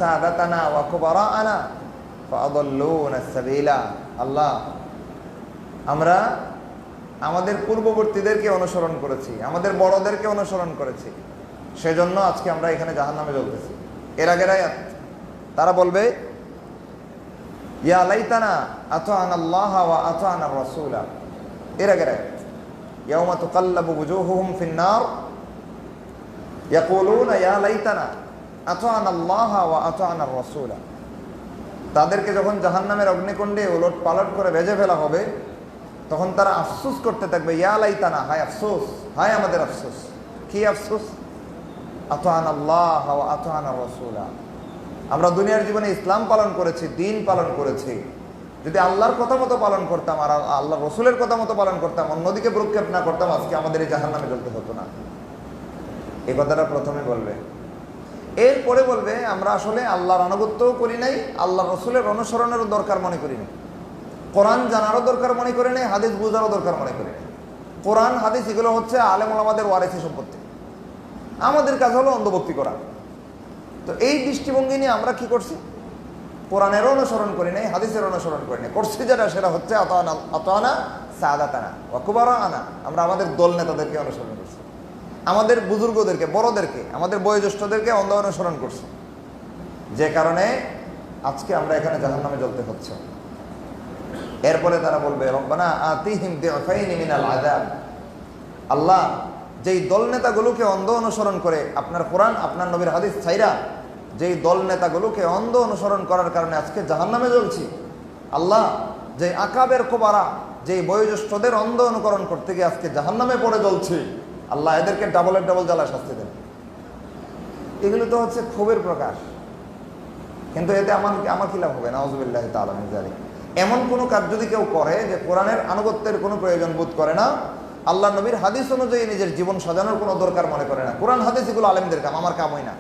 সাদাতানা ওয়া কুবারাআনা ফাআদাল্লুনা সাবিলা। আল্লাহ, আমরা আমাদের পূর্ববর্তীদেরকে অনুসরণ করেছি, আমাদের বড়দেরকে অনুসরণ করেছি, সেজন্য আজকে আমরা এখানে জাহান্নামে জ্বলতেছি। এর আগের আয়াত তারা বলবে ইয়া লাইতানা আতা'না আল্লাহ ওয়া আতা'না রাসূলা। এর আগের আয়াত ইয়াউমা তুকাল্লাবু ওয়ুজুহুহুম ফিন নার ইয়াকুলুনা ইয়া লাইতানা আতা'না আল্লাহ ওয়া আতা'না রাসূলা। তাদেরকে যখন জাহান্নামের অগ্নিকুণ্ডে উলট পালট করে ভেজে ফেলা হবে, তখন তারা আফসোস করতে থাকবে, ইয়া লাইতানা, হায় আফসোস, হায় আমাদের আফসোস। কি আফসোস? আতা'না আল্লাহ ওয়া আতা'না রাসূলা। আমরা দুনিয়ার জীবনে ইসলাম পালন করেছি, দিন পালন করেছি, যদি আল্লাহর কথা মতো পালন করতাম আর আল্লাহ রসুলের কথা মতো পালন করতাম, অন্যদিকে প্রক্ষেপ না করতাম, আজকে আমাদের এই জাহান্নামে জ্বলতে হতো না। এই কথাটা প্রথমে বলবে। এরপরে বলবে আমরা আসলে আল্লাহর আনুগত্যও করি নাই, আল্লাহ রসুলের অনুসরণেরও দরকার মনে করি নাই, কোরআন জানারও দরকার মনে করি নাই, হাদিস বুঝারও দরকার মনে করি নাই। কোরআন হাদিস এগুলো হচ্ছে আলেম ওলামাদের ওয়ারিসি সম্পত্তি, আমাদের কাজ হলো অন্ধভক্তি করা। তো এই দৃষ্টিভঙ্গি নিয়ে আমরা কি করছি? কোরআনেরও অনুসরণ করি নাই, হাদিসের অনুসরণ করি নাই, করছি যেটা সেটা হচ্ছে আতা'না সাদাতানা ওয়া কুবারাআনা। আমরা আমাদের দল নেতাদেরকে অনুসরণ করছি, আমাদের বুজুর্গদেরকে, বড়দেরকে, আমাদের বয়োজ্যেষ্ঠদেরকে অন্ধ অনুসরণ করছি, যে কারণে আজকে আমরা এখানে জাহান্নামে জ্বলতে হচ্ছে। এরপরে তারা বলবে রব্বানা আতিহিম দি'ফাইনি মিনাল আযাব। আল্লাহ, যেই দল নেতাগুলোকে অন্ধ অনুসরণ করে আপনার কোরআন আপনার নবীর হাদিস ছাইরা, যেই দল নেতাগুলোকে অন্ধ অনুসরণ করার কারণে আজকে জাহান্নামে জ্বলছি, আল্লাহ, যে আকাবের কোবারা, যেই বয়োজ্যেষ্ঠদের অন্ধ অনুকরণ করতে গিয়ে আজকে জাহান্নামে পড়ে জ্বলছি, আল্লাহ এদেরকে ডাবলের ডাবল জ্বালা শাস্তি দেন। এগুলো তো হচ্ছে ক্ষোভের প্রকাশ, কিন্তু এতে আমার কি লাভ হবে? নাউযুবিল্লাহি তাআলা মিন যালিক। এমন কোনো কাজ যদি কেউ করে যে কোরআনের আনুগত্যের কোনো প্রয়োজন বোধ করে না, আল্লাহ নবীর হাদিস অনুযায়ী নিজের জীবন সাজানোর কোনো দরকার মনে করে না, কোরআন হাদিস এগুলো আলেমদের কাম, আমার কাম হয় না,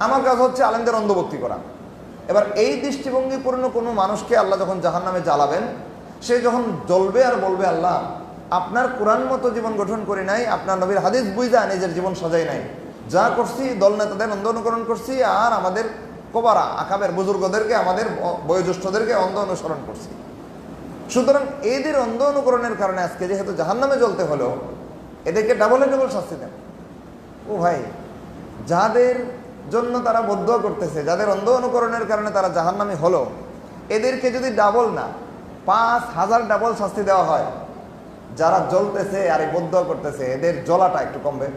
আমার কাজ হচ্ছে আলেমদের অন্ধভক্তি করা। এবার এই দৃষ্টিভঙ্গিপূর্ণ কোনো মানুষকে আল্লাহ যখন জাহান্নামে জ্বালাবেন, সে যখন জ্বলবে আর বলবে আল্লাহ, আপনার কোরআন মতো জীবন গঠন করি নাই, আপনার নবীর হাদিস বুঝা নিজের জীবন সাজাই নাই, যা করছি দল নেতাদের অন্ধ অনুকরণ করছি আর আমাদের কোবারা আকাবের বুজুর্গদেরকে, আমাদের বয়োজ্যেষ্ঠদেরকে অন্ধ অনুসরণ করছি। সুতরাং এদের অন্ধ অনুকরণের কারণে আজকে যেহেতু জাহান্নামে জ্বলতে হলো, এদেরকে ডাবলে ডাবল শাস্তি দেন। ও ভাই, যাদের জন্য তারা বদদুয়া করতেছে, যাদের অন্ধ অনুকরণের কারণে তারা জাহান্নামী হলো, এদেরকে যদি ডাবল না 5000 ডাবল শাস্তি দেওয়া হয়, যারা জ্বলতেছে আর এই বদদুয়া করতেছে, এদের জ্বলাটা একটু কমবে,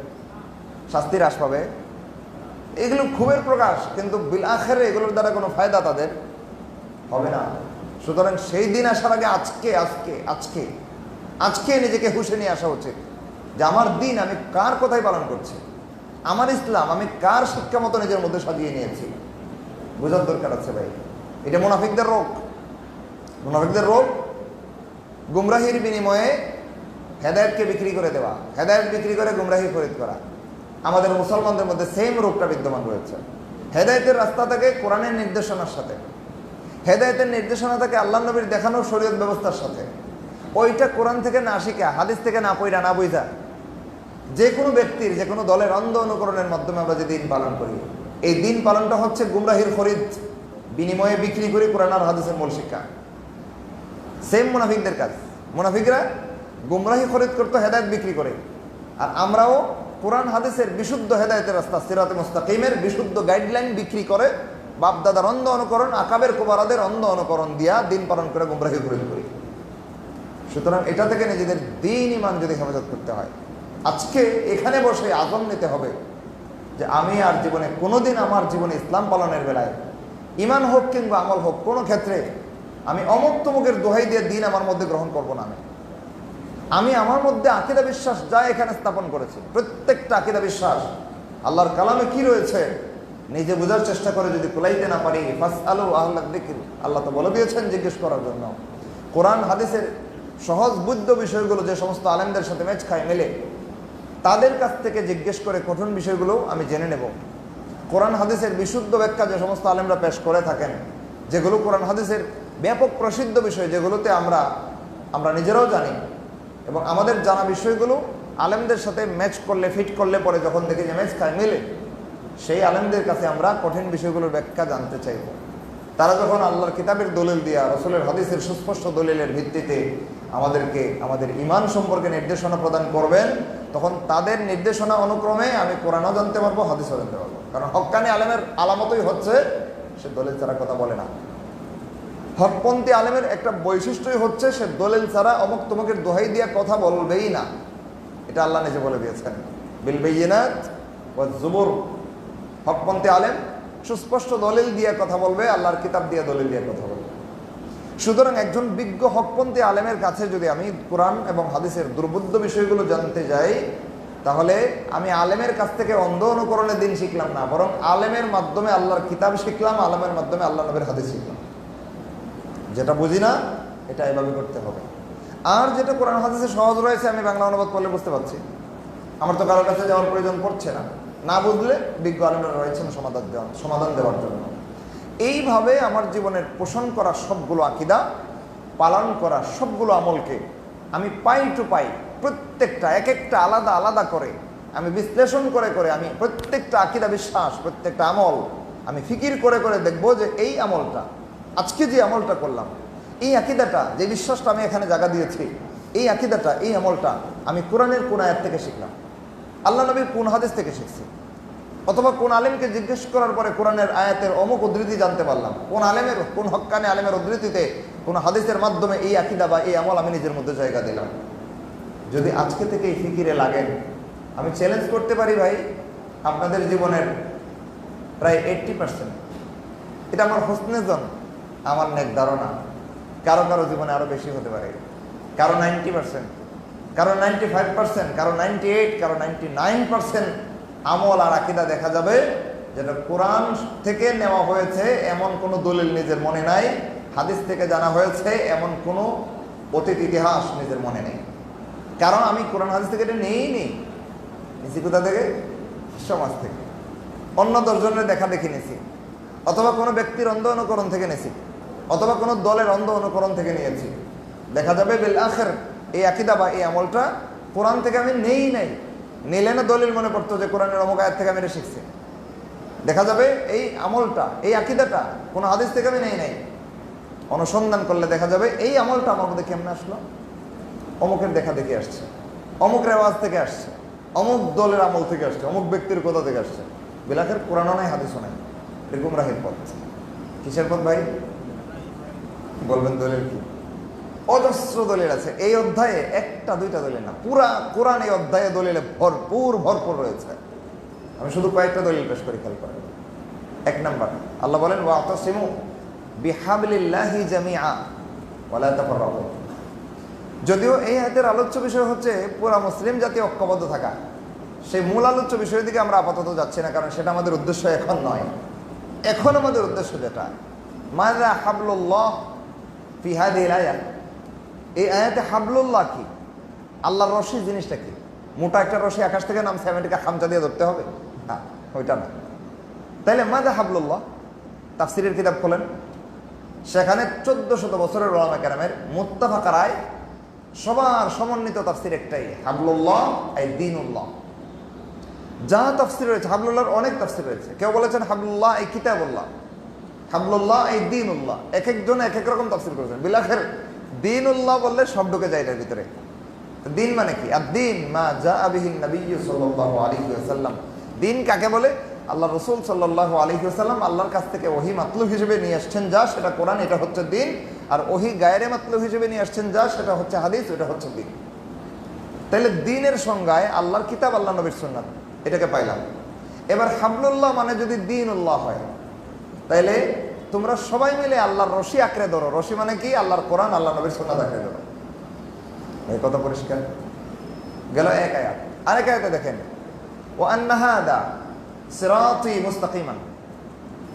শাস্তি হ্রাস পাবে। এগুলো ক্ষোভের প্রকাশ, কিন্তু বিল আখিরে এগুলোর দ্বারা কোনো ফায়দা তাদের হবে না। সুতরাং সেই দিন আসার আগে আজকে আজকে আজকে আজকে নিজেকে হুঁশে নিয়ে আসা উচিত যে আমার দিন আমি কার কথাই পালন করছি, আমার ইসলাম আমি কার শিক্ষা মতো নিজের মধ্যে সাজিয়ে নিয়েছি। বোঝার দরকার আছে ভাই। এটা মুনাফিকদের রোগ। মুনাফিকদের রোগ গুমরাহির বিনিময়ে হেদায়েতকে বিক্রি করে দেওয়া, হেদায়েত বিক্রি করে গুমরাহি খরিদ করা। আমাদের মুসলমানদের মধ্যে সেম রোগটা বিদ্যমান রয়েছে। হেদায়েতের রাস্তা থাকে কোরআনের নির্দেশনার সাথে, হেদায়েতের নির্দেশনা থাকে আল্লাহ নবীর দেখানো শরীয়ত ব্যবস্থার সাথে। ওইটা কোরআন থেকে না শিখা, হাদিস থেকে না পড়া, না বুঝা, যে কোনো ব্যক্তির, যে কোনো দলের অন্ধ অনুকরণের মাধ্যমে আমরা যে দিন পালন করি, এই দিন পালনটা হচ্ছে গুমরাহির খরিদ, বিনিময়ে বিক্রি করি কোরআন আর হাদিসের মূল শিক্ষা। সেম মুনাফিকদের কাজ। মুনাফিকরা গুমরাহি খরিদ করতো, হেদায়েত বিক্রি করে। আর আমরাও কোরআন হাদিসের বিশুদ্ধ হেদায়েতের রাস্তা সিরাতে মুস্তাকিমের বিশুদ্ধ গাইডলাইন বিক্রি করে বাপদাদার অন্ধ অনুকরণ, আকাবের কুবারাদের অন্ধ অনুকরণ দিয়া দিন পালন করে গুমরাহি খরিদ করি। সুতরাং এটা থেকে নিজেদের দিন ইমান যদি হেফাজত করতে হয়, আজকে এখানে বসে আজম নিতে হবে যে আমি আর জীবনে কোনোদিন আমার জীবনে ইসলাম পালনের বেলায় ইমান হোক কিংবা আমল হোক, কোনো ক্ষেত্রে আমি অমুক তমুকের দোহাই দিয়ে দিন আমার মধ্যে গ্রহণ করব না। আমি আমার মধ্যে আকিদা বিশ্বাস যা এখানে স্থাপন করেছি, প্রত্যেকটা আকিদা বিশ্বাস আল্লাহর কালামে কি রয়েছে নিজে বোঝার চেষ্টা করে যদি কুলাইতে না পারি, ফাসআলু আহলা যিকর, আল্লাহ তো বলে দিয়েছেন জিজ্ঞেস করার জন্য। কোরআন হাদিসের সহজ বুদ্ধ বিষয়গুলো যে সমস্ত আলেমদের সাথে ম্যাচ খায় মেলে, তাদের কাছ থেকে জিজ্ঞেস করে কঠিন বিষয়গুলো আমি জেনে নেব। কোরআন হাদিসের বিশুদ্ধ ব্যাখ্যা যে সমস্ত আলেমরা পেশ করে থাকেন, যেগুলো কোরআন হাদিসের ব্যাপক প্রসিদ্ধ বিষয়, যেগুলোতে আমরা নিজেরাও জানি, এবং আমাদের জানা বিষয়গুলো আলেমদের সাথে ম্যাচ করলে, ফিট করলে পরে যখন দেখি যে ম্যাচ খায় মেলে, সেই আলেমদের কাছে আমরা কঠিন বিষয়গুলোর ব্যাখ্যা জানতে চাইব। তারা যখন আল্লাহর কিতাবের দলিল দিয়া, রসুলের হাদিসের সুস্পষ্ট দলিলের ভিত্তিতে আমাদেরকে আমাদের ঈমান সম্পর্কে নির্দেশনা প্রদান করবেন, তখন তাদের নির্দেশনা অনুক্রমে আমি কোরআনও জানতে পারবো, হাদিসও জানতে পারবো। কারণ হক্কানি আলেমের আলামতই হচ্ছে সে দলিল ছাড়া কথা বলে না। হকপন্থী আলেমের একটা বৈশিষ্ট্যই হচ্ছে সে দলিল ছাড়া অমুক তমুকের দোহাই দিয়ে কথা বলবেই না। এটা আল্লাহ নিজে বলে দিয়েছেন, বিল বাইয়িনাত ওয়াজ জুবুর। হকপন্থী আলেম সুস্পষ্ট দলিল দিয়ে কথা বলবে, আল্লাহর কিতাব দিয়ে দলিল দিয়ে কথা বলবে। সুতরাং একজন বিজ্ঞ হকপন্থী আলেমের কাছে যদি আমি কোরআন এবং হাদিসের দুর্বোধ্য বিষয়গুলো জানতে যাই, তাহলে আমি আলেমের কাছ থেকে অন্ধ অনুকরণে দিন শিখলাম না, বরং আলেমের মাধ্যমে আল্লাহর কিতাব শিখলাম, আলেমের মাধ্যমে আল্লাহ নবীর হাদিস শিখলাম। যেটা বুঝি না এটা এভাবে করতে হবে। আর যেটা কোরআন হাদিসে সহজ রয়েছে, আমি বাংলা অনুবাদ করলে বুঝতে পারছি, আমার তো কারোর কাছে যাওয়ার প্রয়োজন পড়ছে না। না বুঝলে বিজ্ঞ আলেমরা রয়েছেন সমাধান দেওয়ার জন্য। এইভাবে আমার জীবনের পোষণ করা সবগুলো আকীদা, পালন করা সবগুলো আমলকে আমি পাই টু পাই, প্রত্যেকটা এক একটা আলাদা আলাদা করে আমি বিশ্লেষণ করে করে আমি প্রত্যেকটা আকীদা, বিশ্বাস, প্রত্যেকটা আমল আমি ফিকির করে করে দেখবো যে এই আমলটা, আজকে যে আমলটা করলাম, এই আকীদাটা, যে বিশ্বাসটা আমি এখানে জায়গা দিয়েছি, এই আকীদাটা, এই আমলটা আমি কোরআনের কোন আয়াত থেকে শিখলাম, আল্লাহ নবীর কোন হাদিস থেকে শিখছি, অথবা কোন আলেমকে জিজ্ঞেস করার পরে কোরআনের আয়াতের অমুক উদ্ধৃতি জানতে পারলাম, কোন আলেমের, কোন হক্কানি আলেমের উদ্ধৃতিতে, কোন হাদিসের মাধ্যমে এই আকীদা বা এই আমল আমি নিজের মধ্যে জায়গা দিলাম। যদি আজকে থেকে এই ফিকিরে লাগেন, আমি চ্যালেঞ্জ করতে পারি ভাই, আপনাদের জীবনের প্রায় 80%, এটা আমার হোসনেজন, আমার নেক ধারণা, কারো কারো জীবনে আরো বেশি হতে পারে, কারো 90%, কারো 95%, কারো 98, কারো 99% আমল আর আকীদা দেখা যাবে যেটা কোরআন থেকে নেওয়া হয়েছে এমন কোনো দলিল নিজের মনে নাই, হাদিস থেকে জানা হয়েছে এমন কোনো অতীত ইতিহাস নিজের মনে নেই। কারণ আমি কোরআন হাদিস থেকে এটা নিয়েই নিছি কোথা থেকে? সমাজ থেকে, অন্য 10 জনের দেখা দেখি নিছি, অথবা কোনো ব্যক্তির অন্ধ অনুকরণ থেকে নিয়েছি, অথবা কোনো দলের অন্ধ অনুকরণ থেকে নিয়েছি। দেখা যাবে বিল আখির এই আকীদা বা এই আমলটা কোরআন থেকে আমি নেই নাই, নিলে না দলিল মনে পড়তো যে কোরআনের অমুক আয়াত থেকে আমি এটা শিখছি। দেখা যাবে এই আমলটা, এই আকীদাটা কোনো হাদিস থেকে আমি নেই নাই, অনুসন্ধান করলে দেখা যাবে এই আমলটা আমার মধ্যে কেমনে আসলো, অমুকের দেখা দেখে আসছে, অমুক রেওয়াজ থেকে আসছে, অমুক দলের আমল থেকে আসছে, অমুক ব্যক্তির কোথা থেকে আসছে। বিলাখের কোরআনও নাই, হাদিসও নাই, এটা গুমরাহির পথ। কিসের পথ ভাই বলবেন? দলিল কি? অজস্র দলিল আছে এই অধ্যায়ে, একটা দুইটা দলিল না, পুরা কোরআন এই অধ্যায়ে দলিলে ভরপুর রয়েছে। আমি শুধু কয়েকটা দলিল পেশ করি, খেয়াল করেন। 1 নাম্বার, আল্লাহ বলেন ওয়াতাসিমু বিহাবলিল্লাহি জামিআ ওয়ালা তাফাররাকু। যদিও এই আয়াতের আলোচ্য বিষয় হচ্ছে পুরা মুসলিম জাতি ঐক্যবদ্ধ থাকা, সেই মূল আলোচ্য বিষয়ের দিকে আমরা আপাতত যাচ্ছি না, কারণ সেটা আমাদের উদ্দেশ্য এখন নয়। এখন আমাদের উদ্দেশ্য যেটা, মাযা হাবলুল্লাহ ফি হাযিহিল আয়াত, এই আয়াতে হাবলুল্লাহ কি, আল্লাহর রশি জিনিসটা কি? মোটা একটা রশি আকাশ থেকে নামছে, আমি এটাকে খামচা দিয়ে ধরতে হবে? না, ওইটা না। তাইলে মাযা হাবলুল্লাহ, তাফসীরের কিতাব খোলেন, সেখানে 1400 বছরের উলামা কেরামের মুত্তাফাক রায়, সবার সমন্বিত তাফসীর একটাই, হাবলুল্লাহ আই দ্বীনুল্লাহ। যা তাফসীর রয়েছে, হাবলুল্লাহর অনেক তাফসীর রয়েছে। কেউ বলেছেন হাবলুল্লাহ এই কিতাবুল্লাহ, হাবলুল্লাহ এই দ্বীনুল্লাহ, এক একজন এক এক রকম তাফসীর করেছেন। বিলাখের দ্বীনুল্লাহ বললে সব ঢুকে যায় এর ভিতরে। দ্বীন মানে কি? আদ-দ্বীন মা জাআ বিহি নবী সাল্লাল্লাহু আলাইহি ওয়াসাল্লাম। দ্বীন কাকে বলে? আল্লাহ রাসূল সাল্লাল্লাহু আলাইহি ওয়াসাল্লাম আল্লাহর কাছ থেকে ওহী মাতলুব হিসেবে নিয়ে আসছেন যা, সেটা কোরআন, এটা হচ্ছে দ্বীন। আর ওহী গায়রে মাতলুব হিসেবে নিয়ে আসছেন যা, সেটা হচ্ছে হাদিস, এটা হচ্ছে দ্বীন। তাহলে দ্বীনের সংজ্ঞায় আল্লাহর কিতাব, আল্লাহ নবীর সুন্নাত, এটাকে পাইলাম। এবার হাবলুল্লাহ মানে যদি দ্বীনুল্লাহ হয়, তাইলে তোমরা সবাই মিলে আল্লাহর রশি আঁকড়ে ধরো। রশি মানে কি? আল্লাহর কোরআন, আল্লাহ নবীর সুন্নাত আঁকড়ে ধরো। এই কথা পরিষ্কার গেল এক আয়াত। আরেক আয়াতে দেখেন, ওয়া আন্না হাযা সিরাতী মুস্তাকিমান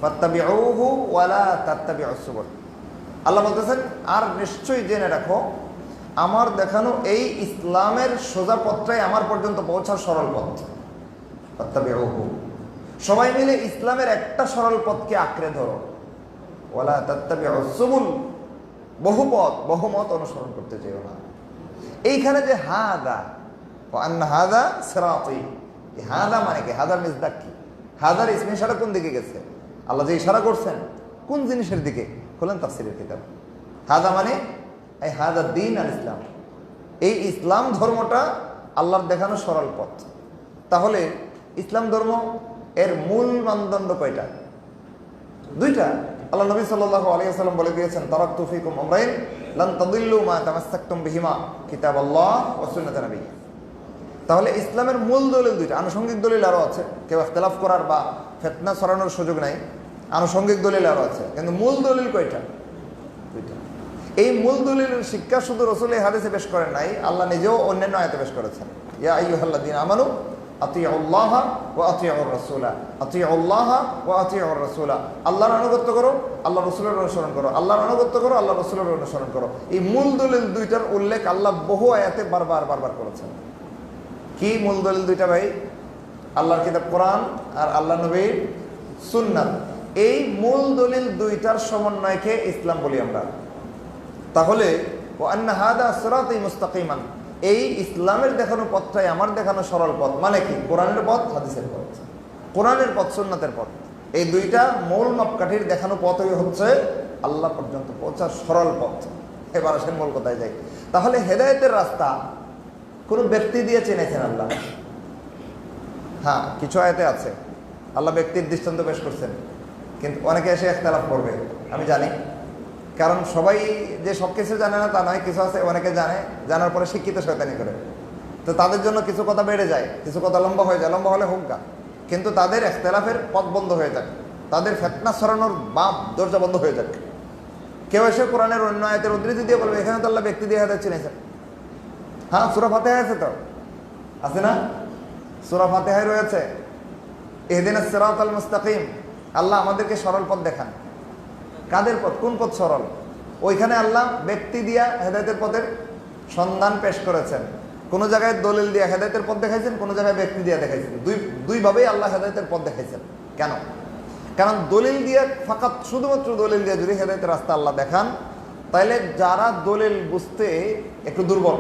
ফাত্তাবিউহু ওয়া লা তাত্তাবিউস সুবুল। আল্লাহ বলতেছেন, আর নিশ্চয়ই জেনে রাখো আমার দেখানো এই ইসলামের সোজা পথটাই আমার পর্যন্ত পৌঁছার সরল পথ। ফাত্তাবিউহু, সবাই মিলে ইসলামের একটা সরল পথকে আঁকড়ে ধরো। ওয়া লা তাত্তাবিউস সুবুল, বহুমত অনুসরণ করতে চাইও না। এইখানে যে হাদা, ওয়া আন্না হাযা সিরাতী, এই হাদা মানে কি? হাদা মিজদাক কি? হাদার ইসমে ইশারা কোন দিকে গেছে? আল্লাহ যে ইশারা করছেন কোন জিনিসের দিকে? খোলেন তাফসীরের কিতাব। হাদা মানে এই হাদা দ্বীন আল ইসলাম, এই ইসলাম ধর্মটা আল্লাহর দেখানো সরল পথ। তাহলে ইসলাম ধর্ম এর মূল মানদণ্ড কয়টা? দুইটা। আল্লাহ নবী সাল্লাল্লাহু আলাইহি ওয়াসাল্লাম বলে দিয়েছেন, তারাকতু ফীকুম আমরাইন লান তাদিল্লু মা তামাসসাকতুম বিহিমা কিতাবাল্লাহ ওয়া সুন্নাত নবী। তাহলে ইসলামের মূল দলিল দুইটা, আনুষঙ্গিক দলিল আরও আছে, কেউ ইখতিলাফ করার বা ফিতনা ছড়ানোর সুযোগ নাই, আনুষঙ্গিক দলিল আরও আছে, কিন্তু মূল দলিল কয়টা? দুইটা। এই মূল দলিলের শিক্ষা শুধু রাসূল এই হাদিসে পেশ করেন নাই, আল্লাহ নিজেও অন্যান্য আয়াতে পেশ করেছেন। ইয়া আইয়ুহাল্লাযীনা আমানু আতিউল্লাহ ওয়া আতিউর রাসূলা, আতিউল্লাহ ওয়া আতিউর রাসূলা। আল্লাহর আনুগত্য করো, আল্লাহ রাসূলের অনুসরণ করো, আল্লাহর আনুগত্য করো, আল্লাহ রাসূলের অনুসরণ করো। এই মূল দলিল দুইটার উল্লেখ আল্লাহ বহু আয়াতে বারবার করেছেন। কি মূল দলিল দুইটা ভাই? আল্লাহর কিতাব কোরআন আর আল্লাহ নবীর সুন্নাত। এই মূল দলিল দুইটার সমন্বয়কে ইসলাম বলি আমরা। তাহলে ও আন্না হাদা সিরাতি মুস্তাকিমান, এই ইসলামের দেখানো পথটাই আমার দেখানো সরল পথ। মানে কি? কোরআনের পথ, হাদিসের পথ, কোরআনের পথ, সুন্নাতের পথ। এই দুইটা মূল মাপকাঠির দেখানো পথই হচ্ছে আল্লাহ পর্যন্ত পৌঁছার সরল পথ। এবার আসেন মূল কথায় যাই। তাহলে হেদায়েতের রাস্তা কোন ব্যক্তি দিয়ে চিনেছেন আল্লাহ? হ্যাঁ, কিছু আয়াতে আছে আল্লাহ ব্যক্তির দৃষ্টান্ত পেশ করছেন, কিন্তু অনেকে এসে ইখতিলাফ করবে, আমি জানি। কারণ সবাই যে সব কিছু জানে না তা নয়, কিছু আছে অনেকে জানে, জানার পরে শিক্ষিত শয়তানি করে। তো তাদের জন্য কিছু কথা বেড়ে যায়, কিছু কথা লম্বা হয়ে যায়, লম্বা হলে হোক গা, কিন্তু তাদের ইখতিলাফের পথ বন্ধ হয়ে যাক, তাদের ফিতনা ছড়ানোর বাপ দরজা বন্ধ হয়ে যাক। কেউ এসে কোরআনের অন্য আয়াতের উদ্ধৃতি দিয়ে বলবে এখানে তো আল্লাহ ব্যক্তি দিয়ে হেদায়েত চিনেছেন। হ্যাঁ, সূরা ফাতিহা আছে, তো আছে না? সূরা ফাতিহায় রয়েছে ইহদিনাস সিরাতাল মুস্তাকিম, আল্লাহ আমাদেরকে সরল পথ দেখান। কাদের পথ? কোন পথ সরল? ওইখানে আল্লাহ ব্যক্তি দিয়া হেদায়েতের পথের সন্ধান পেশ করেছেন। কোন জায়গায় দলিল দিয়া হেদায়েতের পথ দেখাইছেন, কোন জায়গায় ব্যক্তি দিয়া দেখাইছেন। দুইভাবেই আল্লাহ হেদায়েতের পথ দেখাইছেন। কেন? কারণ দলিল দিয়ে ফাকাত, শুধুমাত্র দলিল দিয়ে যদি হেদায়েতের রাস্তা আল্লাহ দেখান, তাইলে যারা দলিল বুঝতে একটু দুর্বল,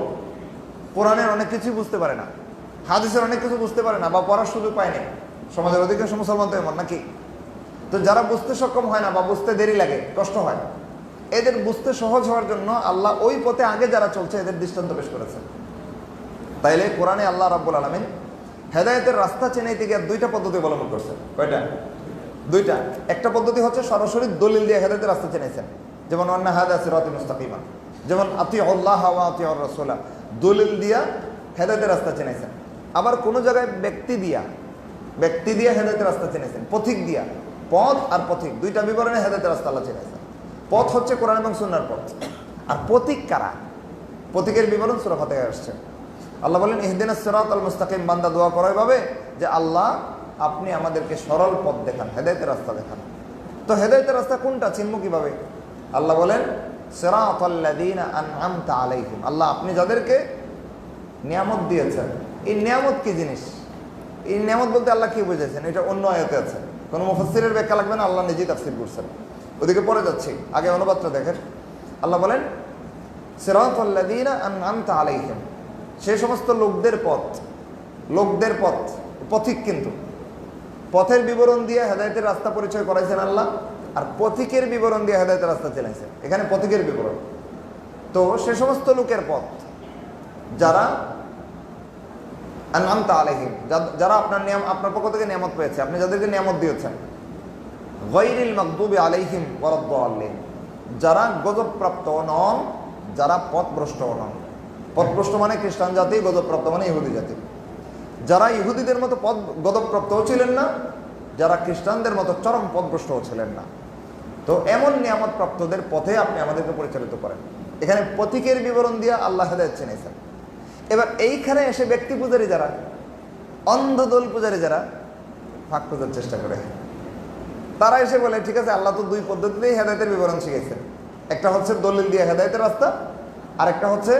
কোরআনের অনেক কিছুই বুঝতে পারে না, হাদিসের অনেক কিছু বুঝতে পারে না, বা পড়ার সুযোগ পায়নি, সমাজের অধিকাংশ মুসলমান তো এমন নাকি? তো যারা বুঝতে সক্ষম হয় না বা বুঝতে দেরি লাগে, কষ্ট হয়, এদের বুঝতে সহজ হওয়ার জন্য আল্লাহ ওই পথে আগে যারা চলছে এদের দৃষ্টান্ত পেশ করেছেন। তাইলে কোরআনে আল্লাহ রাব্বুল আলামিন হেদায়েতের রাস্তা চিনাইতে গিয়ে দুইটা পদ্ধতি অবলম্বন করছেন। কয়টা? দুইটা। একটা পদ্ধতি হচ্ছে সরাসরি দলিল দিয়ে হেদায়েতের রাস্তা চিনাইছেন, যেমন আন্না হাদা সিরাতুল মুস্তাকিমা, যেমন আতিউল্লাহ ওয়া আতিউর রাসূলা, দলিল দিয়া হেদায়েতের রাস্তা চিনাইছেন। আবার কোন জায়গায় ব্যক্তি দিয়া হেদায়েতের রাস্তা চিনাইছেন, পথিক দিয়া। পথ আর পথিক দুইটা বিবরণে হেদায়েতের রাস্তা আল্লাহ চিনাইছেন। পথ হচ্ছে কোরআন এবং সুন্নাহর পথ, আর পথিক কারা? পথিকের বিবরণ সূরা ফাতিহায় আসছে। আল্লাহ বলেন ইহদিনাস সিরাতাল মুস্তাকিম, বান্দা দোয়া করে ভাবে যে আল্লাহ আপনি আমাদেরকে সরল পথ দেখান, হেদায়েতের রাস্তা দেখান। তো হেদায়েতের রাস্তা কোনটা চিনব কিভাবে? আল্লাহ বলেন সিরাতাল্লাযীনা আনআমতা আলাইহিম, আল্লাহ আপনি যাদেরকে নিয়ামত দিয়েছেন। এই নিয়ামত কি জিনিস? এই নিয়ামত বলতে আল্লাহ কি বুঝেছেন এটা অন্য আয়াতে আছে, কোনো মুফাসসিরের ব্যাখ্যা লাগবে না, আল্লাহ নিজেই তাফসীর করছেন। ওদিকে পরে যাচ্ছি, আগে অনুবাদটা দেখেন। আল্লাহ বলেন সিরাতাল্লাযীনা আনআমতা আলাইহিম, সেই সমস্ত লোকদের পথ, লোকদের পথ, পথিক কিন্তু পথের বিবরণ দিয়ে হেদায়েতের রাস্তা পরিচয় করাইছেন আল্লাহ, আর পথিকের বিবরণ দিয়ে হেদায়েতের রাস্তা চেনাইছেন। এখানে পথিকের বিবরণ, তো সে সমস্ত লোকের পথ যারা আনআমতা আলাইহিম, যারা আপনার পক্ষ থেকে নিয়ামত পেয়েছে, আপনি যাদেরকে নিয়ামত দিয়েছেন। গায়রিল মাগদুবি আলাইহিম ওয়ালাদ-দাল্লিন, যারা গজবপ্রাপ্ত নন, যারা পথভ্রষ্ট নন। পথভ্রষ্ট মানে খ্রিস্টান জাতি, গজবপ্রাপ্ত মানে ইহুদি জাতি। যারা ইহুদিদের মতো পথ গজবপ্রাপ্তও ছিলেন না, যারা খ্রিস্টানদের মতো চরম পথভ্রষ্টও ছিলেন না। তো এমন নিয়ামত প্রাপ্তদের পথে আপনি আমাদেরকে পরিচালিত করেন। এখানে পথিকের বিবরণ দিয়ে আল্লাহ হেদায়েত চিনাইছেন। এবার এইখানে এসে ব্যক্তি পূজারী যারা, অন্ধদল পূজারী যারা ফাঁক খোঁজার চেষ্টা করে, তারা এসে বলে ঠিক আছে আল্লাহ তো দুই পদ্ধতিতেই হেদায়েতের বিবরণ শিখেছেন, একটা হচ্ছে দলিল দিয়ে হেদায়েতের রাস্তা, আর একটা হচ্ছে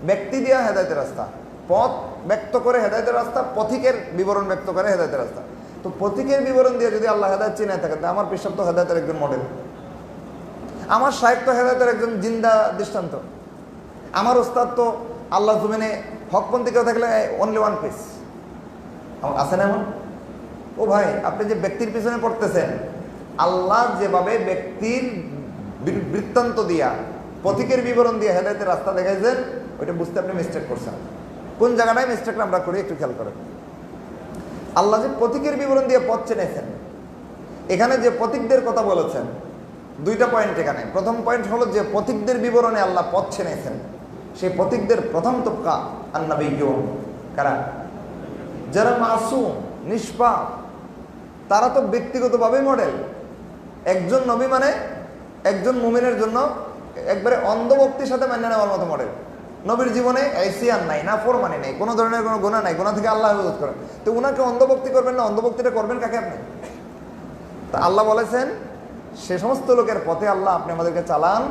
ব্যক্তি দিয়া হেদায়েতের রাস্তা। পথ ব্যক্ত করে হেদায়েতের রাস্তা, পথিকের বিবরণ ব্যক্ত করে হেদায়েতের রাস্তা। তো পথিকের বিবরণ দিয়ে যদি আল্লাহ হেদায়েত চিনায় থাকেন, আমার পেশাব তো হেদায়েতের একজন মডেল, আমার শায়েখ তো হেদায়েতের একজন জিন্দা দৃষ্টান্ত, আমার ওস্তাদ তো আল্লাহ জমিনে হকপন্থী কেউ থাকলে অনলি ওয়ান পিস আছে না? এমন ও ভাই, আপনি যে ব্যক্তির পিছনে পড়তেছেন, আল্লাহ যেভাবে ব্যক্তির বৃত্তান্ত দিয়া, পথিকের বিবরণ দিয়ে হেদায়েতের রাস্তা দেখাইছেন, ওইটা বুঝতে আপনি মিস্টেক করছেন। কোন জায়গাটায় মিস্টেকটা আমরা করি একটু খেয়াল করেন। আল্লাহ যে পথিকের বিবরণ দিয়ে পথ চেনেছেন, এখানে যে পথিকদের কথা বলেছেন, দুইটা পয়েন্ট এখানে। প্রথম পয়েন্ট হলো যে পথিকদের বিবরণে আল্লাহ পথ চেনেছেন, সেই পথিকদের প্রথম তবকা আন-নবিয়্যুন, কারা? যারা মাসুম, নিষ্পাপ, তারা তো ব্যক্তিগতভাবে মডেল। একজন নবী মানে একজন মুমিনের জন্য একবারে অন্ধভক্তির সাথে মেনে নেওয়ার মতো মডেল। নবীর জীবনে এসিয়ান নাই, না ফরমানি নাই, কোনো ধরনের কোনো গুনাহ নাই, গুনাহ থেকে আল্লাহ হেফাজত করেন। তো উনাকে অন্ধভক্তি করবেন না, অন্ধভক্তিটা করবেন কাকে আপনি? তা আল্লাহ বলেছেন সে সমস্ত লোকের পথে আল্লাহ আপনি আমাদেরকে চালান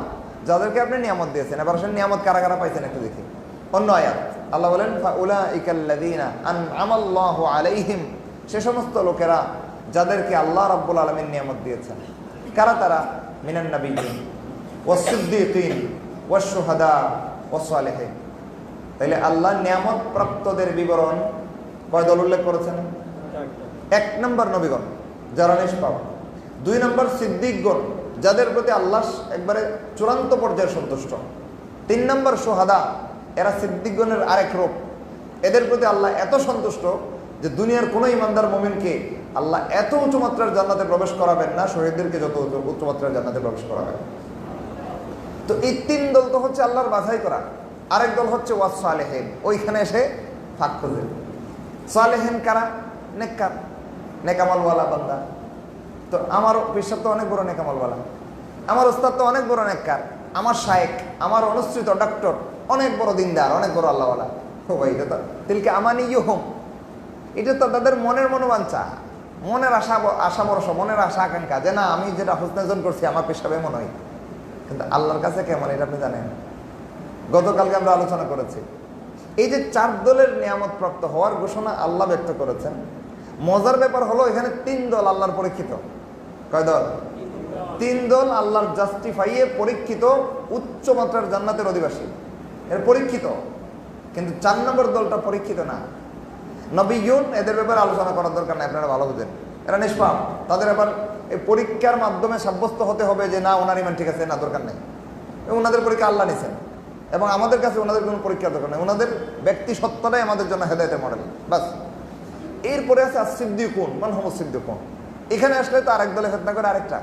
যাদেরকে আপনি নিয়ামত দিয়েছেন। এবার আসেন নিয়ামত কারা কারা পাইছেন একটু দেখি। অন্য আয়াত আল্লাহ বলেন ফাউলাইকাল্লাযীনা আনআমাল্লাহু আলাইহিম, সে সমস্ত লোকেরা যাদেরকে আল্লাহ রাব্বুল আলামিন নিয়ামত দিয়েছেন। কারা তারা? মিনান নাবিয়্যিন ওয়াস সিদ্দীকিন ওয়াস শুহাদা ওয়াস সালিহিন। তাইলে আল্লাহ নিয়ামত প্রাপ্তদের বিবরণ কয় দল উল্লেখ করেছেন? এক নম্বর নবীগণ যারা নিষ্পাপ, দুই নম্বর সিদ্দিকগণ যাদের প্রতি আল্লাহ একবারে চূড়ান্ত পর্যায়ে সন্তুষ্ট, তিন নম্বর শুহাদা, এরা সিদ্দিকগণের আরেক রূপ। এদের প্রতি আল্লাহ এত সন্তুষ্ট যে দুনিয়ার কোনো ইমানদার মুমিনকে আল্লাহ এত উঁচু মাত্রার জান্নাতে প্রবেশ করাবেন না শহীদদেরকে যত উচ্চ মাত্রার জান্নাতে প্রবেশ করাবেন। তো এই তিন দল তো হচ্ছে আল্লাহর বাছাই করা। আরেক দল হচ্ছে ওয়াস সালেহিন, ওইখানে এসে ফাঁক খুঁজে। সালেহিন কারা? নেককার, নেকামলওয়ালা বান্দা। তো আমার বিশ্বাস তো অনেক বড় নেকামলওয়ালা, আমার ওস্তাদ তো অনেক বড় নেককার, আমার শায়েক, আমার অনুসৃত ডক্টর অনেক বড় দিনদার, অনেক বড় আল্লাহওয়ালা। ও ভাই, এটা তো তিলকে আমানিয়ুহুম, এটা তো তাদের মনের মনোবাঞ্ছা, মনের আশা ভরসা, মনের আশা আকাঙ্ক্ষা যে না আমি যেটা হুসনাজন করছি আমার পেশাবে মনে হয়। কিন্তু আল্লাহর কাছে কেমন এটা আপনি জানেন? গতকালকে আমরা আলোচনা করেছি এই যে চার দলের নিয়ামত প্রাপ্ত হওয়ার ঘোষণা আল্লাহ ব্যক্ত করেছেন। মজার ব্যাপার হলো এখানে তিন দল আল্লাহর পরীক্ষিত। কয় দল? তিন দল আল্লাহর জাস্টিফাইয়ে পরীক্ষিত, উচ্চ মাত্রার জান্নাতের অধিবাসী, এর পরীক্ষিত। কিন্তু চার নম্বর দলটা পরীক্ষিত না। নবিয়্যুন, এদের ব্যাপারে আলোচনা করার দরকার নাই, আপনারা ভালো বুঝেন। এরা নিষ্পাপ, তাদের ব্যাপার এই পরীক্ষার মাধ্যমে সাব্যস্ত হতে হবে যে না ওনার ইমান ঠিক আছে, না দরকার নেই। ওনাদের পরীক্ষা আল্লাহ নিছেন এবং আমাদের কাছে ওনাদের কোনো পরীক্ষার দরকার নেই। ওনাদের ব্যক্তি সত্তাটাই আমাদের জন্য হেদায়েতের মডেল, বাস। এরপরে আছে as-সিদ্দীকুন, মান হুমুস সিদ্দীকুন। এখানে আসলে তো আরেক দলে ফেতনা করে আরেকটা।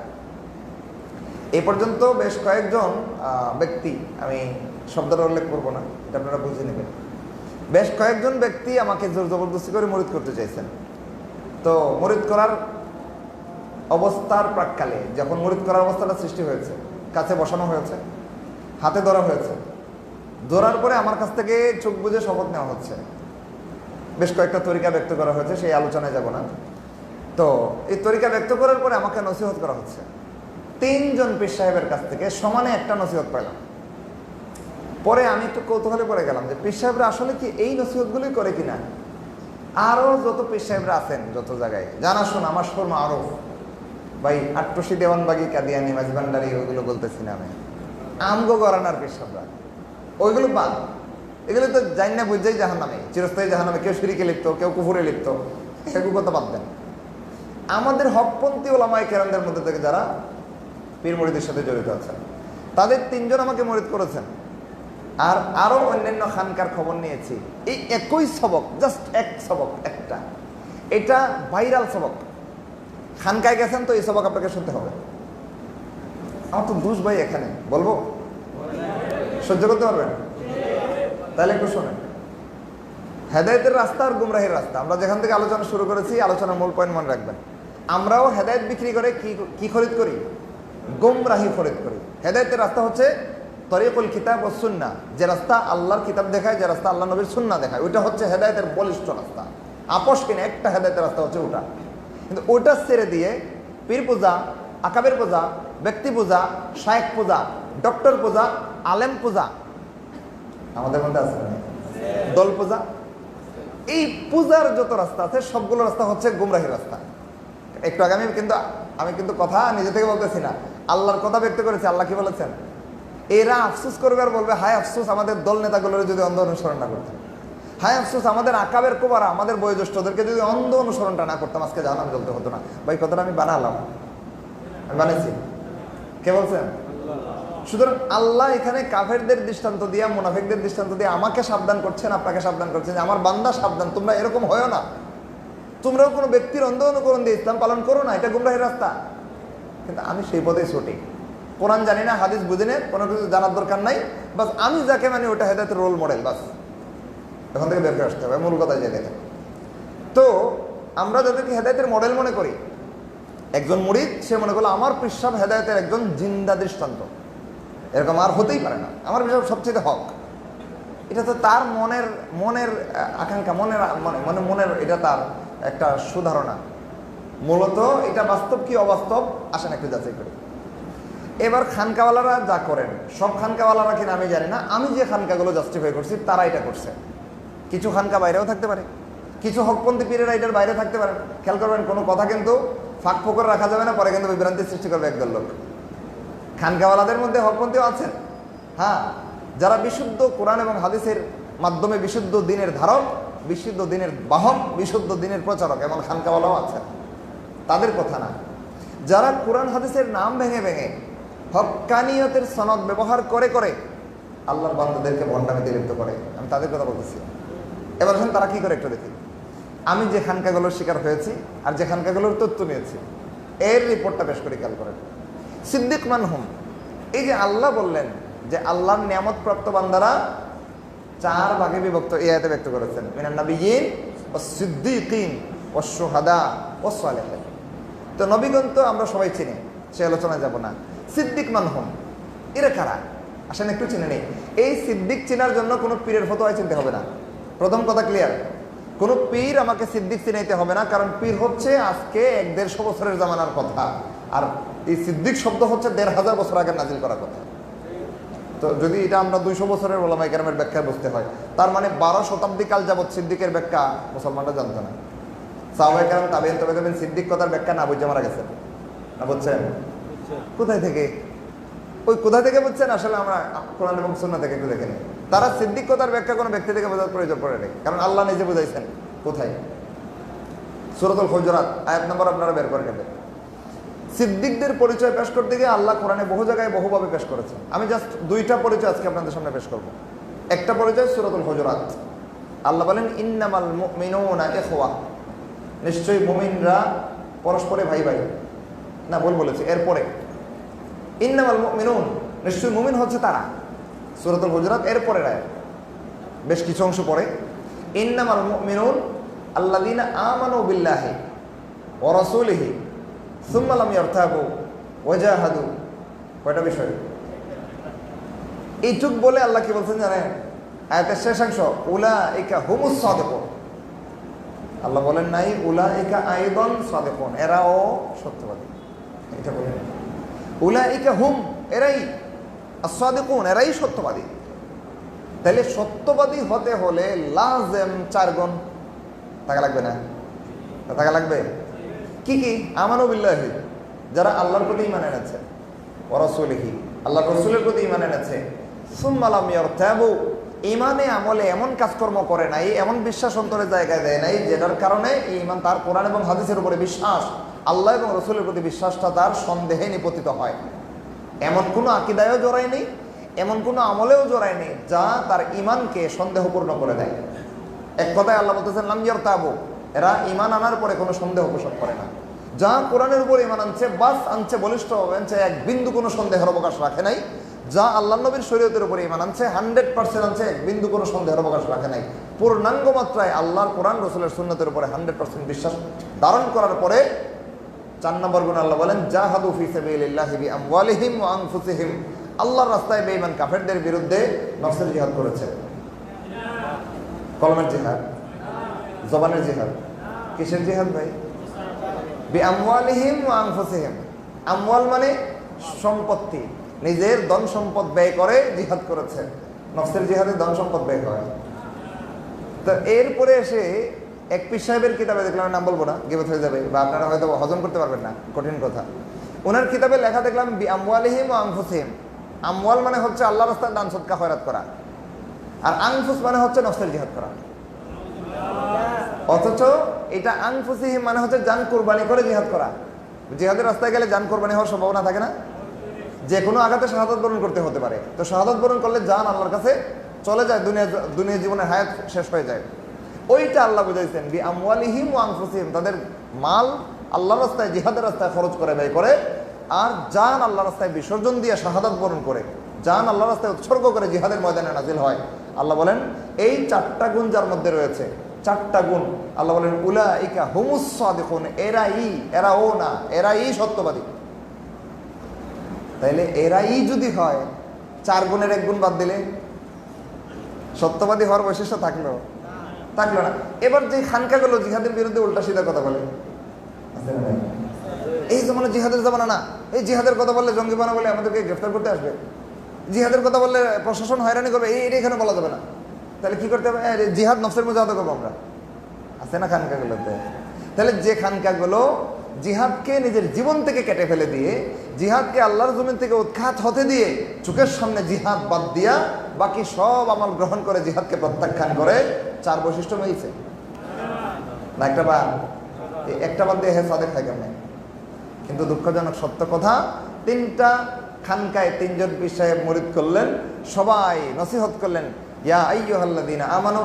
এই পর্যন্ত বেশ কয়েকজন ব্যক্তি, আমি শব্দটা উল্লেখ করবো না, এটা আপনারা বুঝে নেবেন। বেশ কয়েকজন ব্যক্তি আমাকে জোর জবরদস্তি করে মুরিদ করতে চাইছেন। তো মুরিদ করার অবস্থার প্রাক্কালে, যখন মুরিদ করার অবস্থাটা সৃষ্টি হয়েছে, কাছে বসানো হয়েছে, হাতে ধরা হয়েছে, ধরার পরে আমার কাছ থেকে চোখ বুজে শপথ নেওয়া হচ্ছে। বেশ কয়েকটা তরিকা ব্যক্ত করা হয়েছে, সেই আলোচনায় যাব না। তো এই তরিকা ব্যক্ত করার পরে আমাকে নসিহত করা হচ্ছে। তিনজন পীর সাহেবের কাছ থেকে সমানে একটা নসিহত পেলাম। পরে আমি একটু কৌতূহলে পড়ে গেলাম যে পীর সাহেবরা আসলে কি এই নসিহতগুলোই করে কিনা। আরও যত পীর সাহেবরা আছেন যত জায়গায় জানাশোনা, আমার শর্মা আরো ভাই, আট্টসি, দেওয়ানবাগি, কাদিয়ানি, মাঝবান্ডারি, ওইগুলো বলতেছি না আমি, আমগো গরানার পীর সাহেবরা, ওইগুলো বাদ। এগুলো তো জানি না বুঝাই জাহান্নামে, চিরস্থায়ী জাহান্নামে। কেউ শিরিকে লিপ্ত, কেউ কুফুরে লিপ্ত, এগুলো কথা বাদ দেন। আমাদের হকপন্থী ওলামায়ে কেরামদের মধ্যে থেকে যারা পীর মুরিদের সাথে জড়িত আছেন, তাদের তিনজন আমাকে মুরিদ করেছেন। আর আরো অন্যান্য খানকার খবর নিয়েছি। এই একই সবক, জাস্ট এক সবক, একটা, এটা ভাইরাল সবক। খানকায় গেছেন তো এই সবক আপনাকে শুনতে হবে। আমার তো দুষ ভাই, এখানে বলবো, সহ্য করতে পারবেন? তাহলে একটু শোনেন। হেদায়েতের রাস্তা আর গুমরাহির রাস্তা, আমরা যেখান থেকে আলোচনা শুরু করেছি, আলোচনার মূল পয়েন্ট মনে রাখবেন। আমরাও হেদায়েত বিক্রি করে কি খরিদ করি? গুমরাহি খরিদ করি। হেদায়েতের রাস্তা হচ্ছে তরিকুল কিতাব ও সুন্নাহ, যে রাস্তা আল্লাহর কিতাব দেখায়, যে রাস্তা আল্লাহ নবীর সুন্নাহ দেখায়, ওইটা হচ্ছে হেদায়েতের বলিষ্ঠ রাস্তা। আপোষ কিনা একটা হেদায়েতের রাস্তা হচ্ছে ওটা। কিন্তু ওটা ছেড়ে দিয়ে পীর পূজা, আকাবের পূজা, ব্যক্তি পূজা, শায়েখ পূজা, ডক্টর পূজা, আলেম পূজা আমাদের মধ্যে আছে, দল পূজা, এই পূজার যত রাস্তা আছে সবগুলো রাস্তা হচ্ছে গুমরাহির রাস্তা। একটু আগে আমি কিন্তু কথা নিজে থেকে বলতেছি না, আল্লাহর কথা ব্যক্ত করেছি। আল্লাহ কি বলেছেন? এরা আফসোস করবে আর বলবে হায় আফসোস আমাদের দল নেতাগুলোর যদি অন্ধ অনুসরণ না করতেন। হায় আফসোস, আমাদের আকাবের কোবারা, আমাদের বয়োজ্যেষ্ঠদেরকে যদি অন্ধ অনুসরণটা না করতাম, আজকে জাহান্নামে জ্বলতে হতো না। ভাই কথাটা আমি বানালাম, আমি বানিয়েছি, কে বলছেন? সুতরাং আল্লাহ এখানে কাফেরদের দৃষ্টান্ত দিয়া, মুনাফিকদের দৃষ্টান্ত দিয়ে আমাকে সাবধান করছেন, আপনাকে সাবধান করছেন যে আমার বান্দা সাবধান, তোমরা এরকম হয় না, তোমরাও কোনো ব্যক্তির অন্ধ অনুকরণ দিয়ে ইসলাম পালন করো না, এটা গুমরাহির রাস্তা। কিন্তু আমি সেই পথেই ছুটি, কোরআন জানি না, হাদিস বুঝি না, কোনো কিছু জানার দরকার নাই, বাস আমি যাকে মানে ওটা হেদায়েতের রোল মডেল, বাস এখান থেকে বের করে আসতে হবে, মূল কথায় যে দেখেন। তো আমরা যাদেরকে হেদায়েতের মডেল মনে করি, একজন মুরিদ সে মনে করলো আমার পিসাব হেদায়েতের একজন জিন্দা দৃষ্টান্ত, এরকম আর হতেই পারে না, আমার পিসাব সবচেয়ে হক। এটা তো তার মনের আকাঙ্ক্ষা, মনের এটা তার একটা সুধারণা। মূলত এটা বাস্তব কি অবাস্তব আসেন একটু যাচাই করি। এবার খানকাওয়ালারা যা করেন, সব খানকাওয়ালারা কিনা আমি জানি না, আমি যে খানকাগুলো জাস্টিফাই করছি তারা এটা করছে। কিছু খানকা বাইরেও থাকতে পারে, কিছু হকপন্থী পীরেরা এটার বাইরে থাকতে পারেন। খেয়াল করবেন, কোনো কথা কিন্তু ফাঁক ফোকর রাখা যাবে না, পরে কিন্তু বিভ্রান্তি সৃষ্টি করবে একদল লোক। খানকাওয়ালাদের মধ্যে হকপন্থীও আছেন, হ্যাঁ, যারা বিশুদ্ধ কোরআন এবং হাদিসের মাধ্যমে বিশুদ্ধ দিনের ধারক, বিশুদ্ধ দিনের বাহক, বিশুদ্ধ দিনের প্রচারক, এমন খানকাওয়ালাও আছেন। তাদের কথা না, যারা কোরআন হাদিসের নাম ভেঙে ভেঙে হক্কানিয়তের সনদ ব্যবহার করে করে আল্লাহর বান্দাদেরকে ভণ্ডামিতে লিপ্ত করে, আমি তাদের কথা বলতেছি। এবার আসেন তারা কি করে একটু দেখি। আমি যে খানকাগুলোর শিকার হয়েছি আর যে খানকাগুলোর তথ্য নিয়েছি, এর রিপোর্টটা পেশ করে খেয়াল করেন। সিদ্দিক মানহুম, এই যে আল্লাহ বললেন যে আল্লাহর নিয়ামত প্রাপ্ত বান্দারা 4 ভাগে বিভক্ত, এই আয়াতে ব্যক্ত করেছেন, মিনান নাবিয়্যিন ওয়াস সিদ্দিকিন ওয়াস শুহাদা ওয়াস সালিহিন। তো নবীগণ তো আমরা সবাই চিনি, সে আলোচনায় যাব না। সিদ্দিক মানহুম, এরা কারা আসেন একটু চিনে নেই। এই সিদ্দিক চেনার জন্য কোনো পীরের ফতোয়া চিনতে হবে না, প্রথম কথা ক্লিয়ার। কোনো পীর আমাকে সিদ্দিক চিনাইতে হবে না, কারণ পীর হচ্ছে আজকে 150 বছরের জামানার কথা, আর এই সিদ্দিক শব্দ হচ্ছে 1500 বছর আগে নাজিল করার কথা। তো যদি এটা আমরা 200 বছরের ওলামায়ে কেরামের ব্যাখ্যা বুঝতে হয়, তার মানে 12 শতাব্দী কাল যাবৎ সিদ্দিকের ব্যাখ্যা মুসলমানরা জানতো না। সাহাবায়ে কেরাম, তাবেঈন, তাবেঈন সিদ্দিক কথার ব্যাখ্যা না বুঝে মারা গেছেন, না বুঝছেন? কোথায় থেকে, ওই কোথা থেকে বুঝছেন? আসলে আমরা কোরআন এবং সুন্নাহ থেকে একটু দেখে নিই। তারা সিদ্দিক কথার ব্যাখ্যা কোনো ব্যক্তি থেকে বোঝার প্রয়োজন পড়ে নেই, কারণ আল্লাহ নিজে বুঝাইছেন। কোথায়? সূরাতুল হুজুরাত আয়াত নম্বর আপনারা বের করে নেবেন। সিদ্দিকদের পরিচয় পেশ করতে গিয়ে আল্লাহ কোরআনে বহু জায়গায় বহুভাবে পেশ করেছেন। আমি জাস্ট 2টা পরিচয় আজকে আপনাদের সামনে পেশ করব। একটা পরিচয় সূরাতুল হুজুরাত, আল্লাহ বলেন ইন্নামাল মুমিনুনা ইখওয়া, নিশ্চয়ই মুমিনরা পরস্পরে ভাই ভাই। না, ভুল বলেছি, এরপরে ইন্নামাল মুমিনুন, নিশ্চয়ই মুমিন হচ্ছে তারা। সূরাতুল হুজুরাত এরপরে আয়াত, বেশ কিছু অংশ পরে ইন্নামাল মুমিনুন আল্লাযীনা আমানু বিল্লাহি ওয়া রাসূলিহি সুম্মা লাম ইয়ারতাবু ওয়া জাহাদু। কয়টা বিষয়? এইটুক বলে আল্লাহ কি বলছেন জানেন? আয়াতের শেষাংশ উলাইকা হুমুস সাদিকুন। আল্লাহ বলেন নাই উলাইকা আইদান সাদিকুন, এরাও সত্যবাদী, এটা বলেন উলাইকা হুম, এরাই as-সাদিকুন, এরাই সত্যবাদী। তাহলে সত্যবাদী হতে হলে লাজেম 4 গুণ থাকা লাগবে না? থাকা লাগবে। কি কি? আমানু বিল্লাহি, যারা আল্লাহর প্রতি ঈমান এনেছে, ওয়া রাসূলিহি, আল্লাহর রাসূলের প্রতি ঈমান এনেছে, সুম্মা লাম ইয়ারতাবু, ঈমানে আমলে এমন কাজকর্ম করে নাই, এমন বিশ্বাস অন্তরে জায়গায় দেয় নাই যেটার কারণে এই ঈমান তার কোরআন এবং হাদিসের উপরে বিশ্বাস, আল্লাহ এবং রাসূলের প্রতি বিশ্বাসটা তার সন্দেহে নিপতিত হয়। এমন কোনো আকীদায়ও জড়ায় নেই, এমন কোনো আমলেও জড়ায় নেই যা তার ঈমানকে সন্দেহপূর্ণ করে দেয়। এক কথায় আল্লাহ বলতেছেন লাম ইয়ারতাবু, এরা ঈমান আনার পরে কোনো সন্দেহ পোষণ করে না। যা কোরআনের উপর ঈমান আনছে, বাস আনছে বলিষ্ঠভাবে আনছে, এক বিন্দু কোনো সন্দেহের অবকাশ রাখে নাই। যা আল্লাহ নবীর শরীয়তের উপরে ঈমান আনছে 100% আনছে, এক বিন্দু কোনো সন্দেহের অবকাশ রাখে নাই। পূর্ণাঙ্গ মাত্রায় আল্লাহর কোরআন রাসূলের সুন্নাতের উপরে 100% বিশ্বাস ধারণ করার পরে 4 নম্বর গুণ আল্লাহ বলেন জাহাদু ফি সাবিলিল্লাহি বিআমওয়ালিহিম ওয়া আনফুসিহিম, আল্লাহর রাস্তায় বেঈমান কাফেরদের বিরুদ্ধে নফসের জিহাদ করেছে। কলমের জিহাদ, জবানের জিহাদ, কিসের জিহাদ ভাই? বিআমওয়ালিহিম ওয়া আনফুসিহিম। আমওয়াল মানে সম্পত্তি, নিজের ধন সম্পদ ব্যয় করে জিহাদ করেছে। নফসের জিহাদে ধন সম্পদ ব্যয় হয়। তো এরপরে এসে এক পীর সাহেবের কিতাবে দেখলাম, নাম বলবো না, গিবত হয়ে যাবে বা আপনারা হয়তো হজম করতে পারবেন না, কঠিন কথা। ওনার কিতাবে লেখা দেখলাম বিআমওয়ালিহিম ওয়া আনফুসিহিম। আমওয়াল মানে হচ্ছে আল্লাহর রাস্তায় দান সদকা খয়রাত করা, আর আনফুস মানে হচ্ছে নফসের জিহাদ করা। অথচ এটা আনফুসিহিম মানে হচ্ছে জান কোরবানি করে জিহাদ করা। জিহাদের রাস্তায় গেলে জান কোরবানি হওয়ার সম্ভাবনা থাকে না? যে কোনো আঘাতে শাহাদাত বরণ করতে হতে পারে। তো শাহাদাত বরণ করলে জান আল্লাহর কাছে চলে যায়, দুনিয়া জীবনের হায়াত শেষ হয়ে যায়। ওইটা আল্লাহ বুঝাইছেন বি আমওয়ালিহিম ওয়া আনফুসিহিম, তাদের মাল আল্লাহর রাস্তায় জিহাদের রাস্তায় খরচ করে ব্যয় করে, আর জান আল্লাহর রাস্তায় বিসর্জন দিয়ে শাহাদাত বরণ করে, জান আল্লাহর রাস্তায় উৎসর্গ করে জিহাদের ময়দানে নাজিল হয়। আল্লাহ বলেন এই 4টা গুণ যার মধ্যে রয়েছে, 4টা গুণ, আল্লাহ বলেন উলাইকা হুমুস সাদিকুন, এরা ও না, এরাই সত্যবাদী। তাইলে এরাই যদি হয়, 4 গুণের 1 গুণ বাদ দিলে সত্যবাদী হওয়ার বৈশিষ্ট্য থাকলো না। এবার যে খানকাগুলো জিহাদের বিরুদ্ধে উল্টা সিধা কথা বলে, এই জমানা জিহাদের জমানা না, এই জিহাদের কথা বললে জঙ্গিবানা বলে আমাদেরকে গ্রেফতার করতে আসবে, জিহাদের কথা বললে প্রশাসন হয়রানি করবে, এটা এখানে বলা যাবে না। তাহলে কি করতে হবে? জিহাদ নফসের মুজাহাদা করবো আমরা, আছে না খানকাগুলোতে? তাহলে যে খানকাগুলো জিহাদকে নিজের জীবন থেকে কেটে ফেলে দিয়ে, জিহাদকে আল্লাহর জমিন থেকে উৎখাত হতে দিয়ে, চোখের সামনে জিহাদ বাদ দিয়া বাকি সব আমল গ্রহণ করে জিহাদকে প্রত্যাখ্যান করে, 4 বৈশিষ্ট্য মিলছে না? একটা বাদ দিয়ে সাদেক থাকে না। কিন্তু দুঃখজনক সত্য কথা, 3টা খানকায় 3 জন পীর সাহেব মুরিদ করলেন, সবাই নসিহত করলেন, ইয়া আইয়ুহাল্লাযীনা আমানু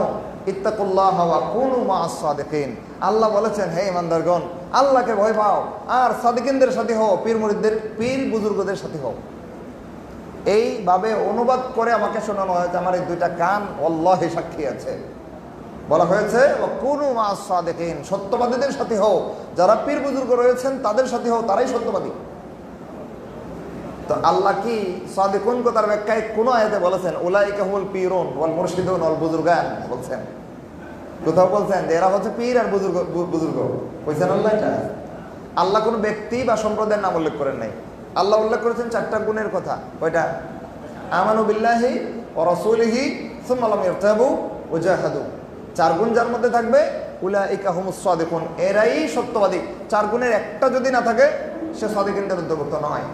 ইত্তাকুল্লাহা ওয়া কুনু মা'আস সাদিকিন। আল্লাহ বলেছেন, হে ইমানদারগণ, আল্লাহকে ভয় পাও আর সাদিকিনদের সাথে হও, পীর বুজুর্গদের সাথে হও। এইভাবে অনুবাদ করে আমাকে শোনানো হয়েছে, আমার এই 2টা কান আল্লাহি সাক্ষী আছে। বলা হয়েছে ওয়া কুনু মা'আস সাদিকিন, সত্যবাদীদের সাথে হও, যারা পীর বুজুর্গ রয়েছেন তাদের সাথে হও, তারাই সত্যবাদী। তো আল্লাহ কি সাদিকুন কথার ব্যাখ্যায় কোন আয়াতে বলেছেন উলাইকা হুমুল পীরুন ওয়াল মুরশিদুন ওয়াল বুজুরগান বলছেন? কোথাও বলছেন যে এরা হচ্ছে পীর আর বুজুর্গ? কইছেন আল্লাহ এটা? আল্লাহ কোনো ব্যক্তি বা সম্প্রদায়ের নাম উল্লেখ করেন নাই। আল্লাহ উল্লেখ করেছেন 4টা গুণের কথা। কয়টা? আমানু বিল্লাহি ওয়া রাসূলিহি সুম্মা লাম ইয়ারতাবু ওয়া জাহাদু। 4 গুণ যার মধ্যে থাকবে, উলাইকা হুমুস সাদিকুন, এরাই সত্যবাদী। 4 গুণের একটা যদি না থাকে, সে সাদিকিনদের অন্তর্ভুক্ত নয়।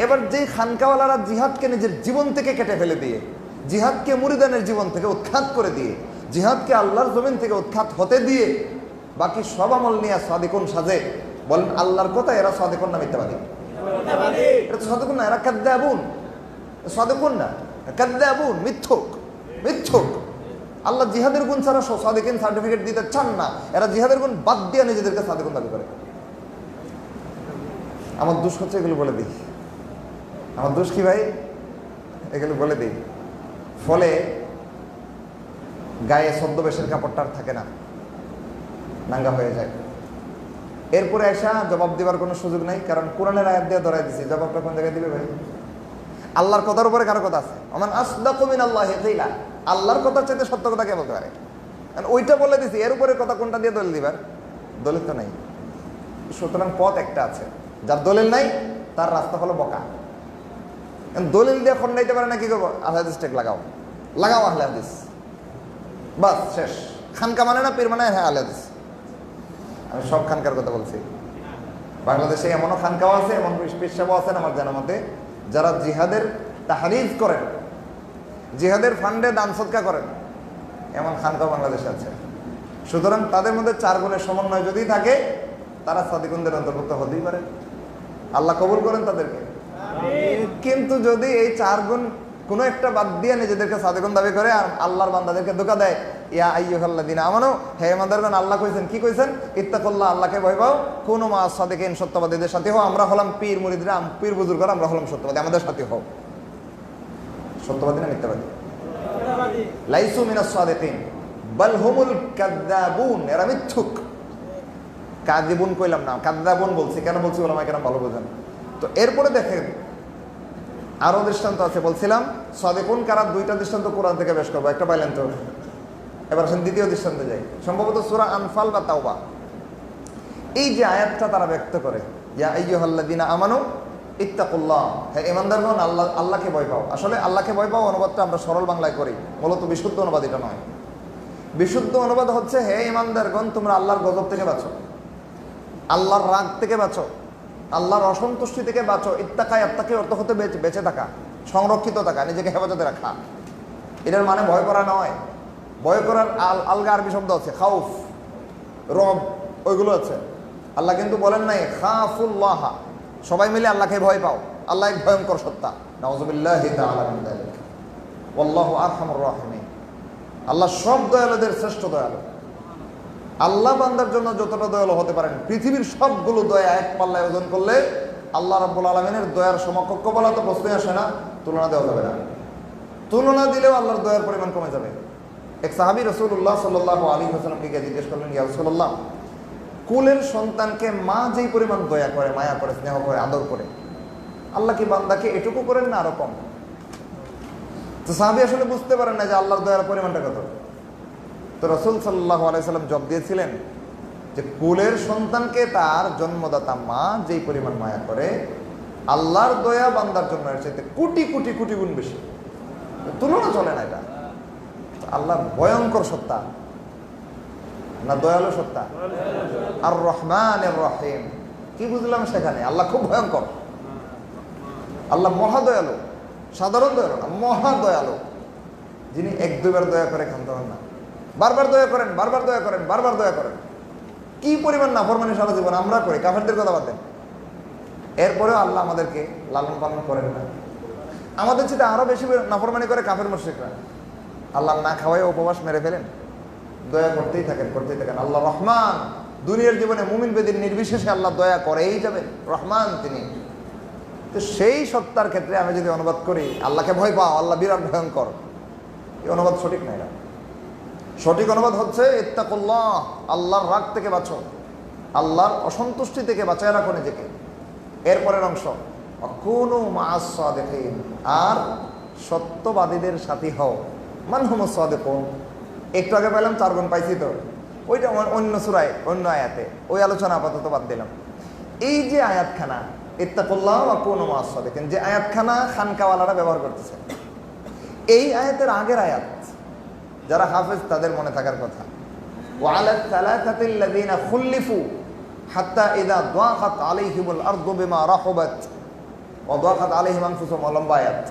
এবার যে খানকাওয়ালারা জিহাদকে নিজের জীবন থেকে কেটে ফেলে দিয়ে, জিহাদকে মুরিদানের জীবন থেকে উৎখাত করে দিয়ে, জিহাদকে আল্লাহর জমিন থেকে উৎখাত হতে দিয়ে বাকি সব আমল নিয়ে সাদিকুন সাজে, বলেন আল্লাহর কথা, এরা সাদিকুন না মিথ্যাবাদী? এটা তো সাদিকুন না, এরা কাযযাবুন। সাদিকুন না, কাযযাবুন, মিথ্যুক। আল্লাহ জিহাদের গুণ ছাড়া সাদিকিন সার্টিফিকেট দিতে চান না। এরা জিহাদের গুণ বাদ দিয়ে নিজেদেরকে সাদিকুন দাবি করে। আমার দোষ হচ্ছে এগুলো বলে দিই। আমার দোষ কি ভাই? এগুলো বলে দিই। ফলে গায়ে ছদ্মবেশের কাপড়টা আর থাকে না, নাঙ্গা হয়ে যায়। এরপরে এসা জবাব দেওয়ার কোনো সুযোগ নাই, কারণ কোরআনের আয়াত দিয়ে ধরাই দিছি। জবাবটা কোন জায়গায় দিবে ভাই? আল্লাহর কথার উপরে কারো কথা আছে? আমান আসদাকু মিনাল্লাহি কিলা, আল্লাহর কথার চাইতে সত্য কথা কে বলতে পারে? ওইটা বলে দিছি, এর উপরে কথা কোনটা দিয়ে দলিল দিবার? দলিল তো নাই। সুতরাং পথ একটা আছে, যার দলিল নাই তার রাস্তা হলো বকা। দলিল দিয়ে খন্ডাইতে পারে না, কি করবো? আহলে হাদিস টেক লাগাও আহলে হাদিস, বাস শেষ। খানকা মানে না, পীর মানে হ্যাঁ আহলে হাদিস। আমি সব খানকার কথা বলছি। বাংলাদেশে এমনও খানকাও আছে, এমন পীর সাহেবও আছেন আমার জানার মতে, যারা জিহাদের তাহরিজ করেন, জিহাদের ফান্ডে দান সদকা করেন, এমন খানকা বাংলাদেশে আছে। সুতরাং তাদের মধ্যে 4 গুণের সমন্বয় যদি থাকে, তারা সাদিকুনদের অন্তর্ভুক্ত হতেই পারে। আল্লাহ কবুল করেন তাদেরকে। কিন্তু যদি এই 4 গুণ কোনো একটা বাদ দিয়ে নিজেদেরকে সাদিকুন দাবি করে আর আল্লাহর বান্দাদেরকে ধোঁকা দেয়, ইয়া আইয়ুহাল্লাযীনা আমানু, হে ইমানদারগণ, আল্লাহ কইছেন, কি কইছেন? ইত্তাকুল্লাহ, আল্লাহকে ভয় পাও, কুনু মা'আস সাদিকিন, সত্যবাদীদের সাথে হও। আমরা হলাম পীর মুরিদরা, পীর বুজুর্গরা, আমরা হলাম সত্যবাদী, আমাদের সাথে হও। সত্যবাদী না মিথ্যাবাদী? লাইসু মিনাস সাদিকিন বাল হুমুল কাযযাবুন, এরা মিথ্যুক। কাযিবুন কইলাম না, কাযযাবুন বলছি। কেন বলছি ওলামায়ে কেরাম ভালো বোঝেন। তো এরপরে দেখেন আরো দৃষ্টান্ত আছে। বলছিলাম সাদিকুন কারা, 2টা দৃষ্টান্ত কোরআন থেকে বেশ করবো, একটা পাইলেন তো। এবার আসেন দ্বিতীয় দৃষ্টান্তে যাই, সম্ভবত সূরা আনফাল বা তাওবা। এই যে আয়াতটা তারা ব্যক্ত করে, ইয়া আইয়ুহাল্লাযীনা আমানু ইত্তাকুল্লাহ, হে ঈমানদারগণ, আল্লাহকে ভয় পাও। আসলে আল্লাহকে ভয় পাও অনুবাদটা আমরা সরল বাংলায় করি, মূলত বিশুদ্ধ অনুবাদ এটা নয়। বিশুদ্ধ অনুবাদ হচ্ছে, হে ঈমানদারগণ, তোমরা আল্লাহর গজব থেকে বাঁচো, আল্লাহর রাগ থেকে বাঁচো, আল্লাহর অসন্তুষ্টি থেকে বাঁচো। ইত্তাকি অর্থ হতে বেঁচে থাকা, সংরক্ষিত থাকা, নিজেকে হেফাজতে রাখা। এটার মানে ভয় করা নয়। ভয় করার আলগা আরবি শব্দ আছে, খাউফ, রব, ওইগুলো আছে। আল্লাহ কিন্তু বলেন নাই খাফুল্লাহ, সবাই মিলে আল্লাহকে ভয় পাও, আল্লাহ এক ভয়ঙ্কর সত্তা। নাউযুবিল্লাহি তাআলা মিন যালিক। ওয়াল্লাহু আরহামুর রাহিমিন। আল্লাহ সব দয়ালুদের শ্রেষ্ঠ দয়ালু। আল্লাহ বান্দার জন্য যতটা দয়ালু হতে পারেন, পৃথিবীর সবগুলো দয়া এক পাল্লায় ওজন করলে আল্লাহ রাব্বুল আলামিনের দয়ার সমকক্ষ বলা তো প্রশ্নই আসে না, তুলনা দেওয়া যাবে না। তুলনা দিলেও আল্লাহর দয়ার পরিমাণ কমে যাবে। এক সাহাবী রাসূলুল্লাহ সাল্লাল্লাহু আলাইহি ওয়াসাল্লামকে জিজ্ঞেস করলেন, ইয়া রাসূলুল্লাহ, কুলের সন্তানকে মা যেই পরিমাণ দয়া করে, মায়া করে, স্নেহ করে, আদর করে, আল্লাহ কি বান্দাকে এটুকু করেন না আরো কম? তো সাহাবী আসলে বুঝতে পারেন না যে আল্লাহর দয়ার পরিমাণটা কত। তো রাসূল সাল্লাল্লাহু আলাইহি ওয়াসাল্লাম জবাব দিয়েছিলেন যে কুলের সন্তানকে তার জন্মদাতা মা যেই পরিমাণ মায়া করে, আল্লাহর দয়া বান্দার জন্য এর চাইতে কোটি কোটি কোটি গুণ বেশি। তুলনা চলে না। এটা আল্লাহ ভয়ঙ্কর সত্তা না দয়ালু সত্তা? আর রহমানির রহিম, কি বুঝলাম সেখানে? আল্লাহ খুব ভয়ঙ্কর, আল্লাহ মহাদয়ালু, সাধারণ দয়ালু না, মহাদয়ালু, যিনি এক দুইবার দয়া করে ক্ষান্ত হন না, বারবার দয়া করেন, বারবার দয়া করেন, বারবার দয়া করেন। কি পরিমাণ নাফরমানি সারা জীবন আমরা করি, কাফেরদের কথা বাদ দেন, এরপরেও আল্লাহ আমাদেরকে লালন পালন করেন না। আমাদের চেয়ে আরো বেশি নাফরমানি করে কাফের মুশরিকরা। আল্লাহ না খাওয়াই উপবাস মেরে ফেলেন, দয়া করতেই থাকেন, করতেই থাকেন। আল্লাহ রহমান, দুনিয়ার জীবনে মুমিন বেদিন নির্বিশেষে আল্লাহ দয়া করেই যাবেন, রহমান তিনি। তো সেই সত্তার ক্ষেত্রে আমি যদি অনুবাদ করি আল্লাহকে ভয় পাও, আল্লাহ বিরাট ভয়ঙ্কর, এই অনুবাদ সঠিক নয়। না, সঠিক অনুবাদ হচ্ছে ইত্তাকুল্লাহ, আল্লাহর রাগ থেকে বাঁচো, আল্লাহর অসন্তুষ্টি থেকে বাঁচায় রাখো নিজেকে। এরপরের অংশ কুনু মা'আস সাদিকিন, আর সত্যবাদীদের সাথী হও। মান হুমুস সাদিকুন, একটু আগে পেলাম 4 গুণ পাইছি, তো ওইটা অন্য সূরায় অন্য আয়াতে, ওই আলোচনা আপাতত বাদ দিলাম। এই যে আয়াতখানা ইত্তাকুল্লাহ ওয়া কুনু মা'আস সাদিকিন, যে আয়াতখানা খানকাওয়ালারা ব্যবহার করতেছে, এই আয়াতের আগের আয়াত যারা হাফেজ তাদের মনে থাকার কথা। ওয়ালা সালাসাতিল্লাযিনা খুল্লিফু হাত্তা ইযা দাকাত আলাইহিমুল আরদু বিমা রাহাবাত ওয়া দাকাত আলাইহিম আনফুসুহুম, লম্বা আয়াত।